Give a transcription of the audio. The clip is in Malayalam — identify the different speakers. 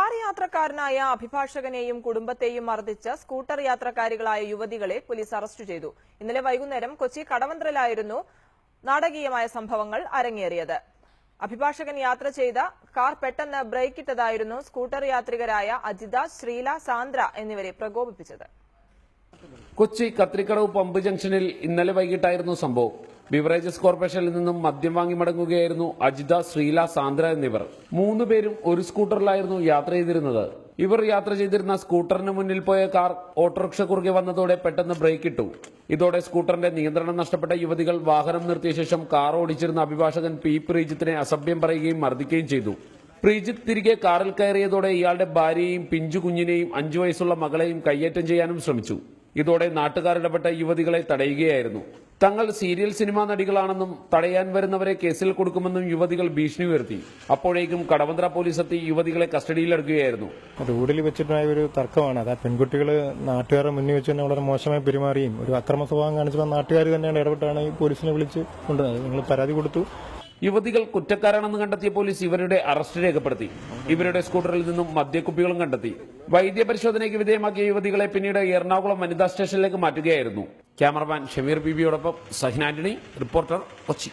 Speaker 1: കാർ യാത്രക്കാരനായ അഭിഭാഷകനെയും കുടുംബത്തെയും മർദ്ദിച്ച സ്കൂട്ടർ യാത്രക്കാരികളായ യുവതികളെ പോലീസ് അറസ്റ്റ് ചെയ്തു. ഇന്നലെ വൈകുന്നേരം കൊച്ചി കടവന്ത്രയിലായിരുന്നു നാടകീയമായ സംഭവങ്ങൾ അരങ്ങേറിയത്. അഭിഭാഷകൻ യാത്ര ചെയ്ത കാർ പെട്ടെന്ന് ബ്രേക്കിട്ടതായിരുന്നു സ്കൂട്ടർ യാത്രികരായ അജിത, ശ്രീല, സാന്ദ്ര എന്നിവരെ പ്രകോപിപ്പിച്ചത്.
Speaker 2: കൊച്ചി കത്രിക്കടവ് പമ്പ് ജംഗ്ഷനിൽ ഇന്നലെ വൈകിട്ടായിരുന്നു സംഭവം. ബിവറേജസ് കോർപ്പറേഷനിൽ നിന്നും മദ്യം വാങ്ങി മടങ്ങുകയായിരുന്നു അജിത, ശ്രീല, സാന്ദ്ര എന്നിവർ. 3 പേരും ഒരു സ്കൂട്ടറിലായിരുന്നു യാത്ര ചെയ്തിരുന്നത്. ഇവർ യാത്ര ചെയ്തിരുന്ന സ്കൂട്ടറിന് മുന്നിൽ പോയ കാർ ഓട്ടോറിക്ഷ കുറുകെ വന്നതോടെ പെട്ടെന്ന് ബ്രേക്ക് ഇട്ടു. ഇതോടെ സ്കൂട്ടറിന്റെ നിയന്ത്രണം നഷ്ടപ്പെട്ട യുവതികൾ വാഹനം നിർത്തിയ ശേഷം കാർ ഓടിച്ചിരുന്ന അഭിഭാഷകൻ പി പ്രീജിത്തിനെ അസഭ്യം പറയുകയും മർദ്ദിക്കുകയും ചെയ്തു. പ്രീജിത്ത് തിരികെ കാറിൽ കയറിയതോടെ ഇയാളുടെ ഭാര്യയെയും പിഞ്ചു കുഞ്ഞിനെയും 5 വയസ്സുള്ള മകളെയും കയ്യേറ്റം ചെയ്യാനും ശ്രമിച്ചു. ഇതോടെ നാട്ടുകാരിടപെട്ട യുവതികളെ തടയുകയായിരുന്നു. തങ്ങൾ സീരിയൽ സിനിമാ നടികളാണെന്നും തടയാൻ വരുന്നവരെ കേസിൽ കൊടുക്കുമെന്നും യുവതികൾ ഭീഷണി ഉയർത്തി. അപ്പോഴേക്കും കടവന്ത്ര പോലീസ് എത്തി യുവതികളെ കസ്റ്റഡിയിലെടുക്കുകയായിരുന്നു.
Speaker 3: റോഡിൽ വെച്ചിട്ടുണ്ടായ ഒരു തർക്കമാണ്. അത് പെൺകുട്ടികൾ നാട്ടുകാരെ മുന്നിൽ വെച്ച് തന്നെ വളരെ മോശമായി പെരുമാറിയും ഒരു അക്രമ സ്വഭാവം കാണിച്ചപ്പോൾ നാട്ടുകാർ തന്നെയാണ് ഇടപെട്ടാണ് ഈ പോലീസിനെ വിളിച്ച് കൊണ്ടുവന്നത്. നിങ്ങൾ പരാതി കൊടുത്തു.
Speaker 2: യുവതികൾ കുറ്റക്കാരാണെന്ന് കണ്ടെത്തിയ പോലീസ് ഇവരുടെ അറസ്റ്റ് രേഖപ്പെടുത്തി. ഇവരുടെ സ്കൂട്ടറിൽ നിന്നും മദ്യക്കുപ്പികളും കണ്ടെത്തി. വൈദ്യപരിശോധനയ്ക്ക് വിധേയമാക്കിയ യുവതികളെ പിന്നീട് എറണാകുളം വനിതാ സ്റ്റേഷനിലേക്ക് മാറ്റുകയായിരുന്നു. ക്യാമറമാൻ ഷമീർ ബീബിയോടൊപ്പം സഹിൻ ആന്റണി, റിപ്പോർട്ടർ, കൊച്ചി.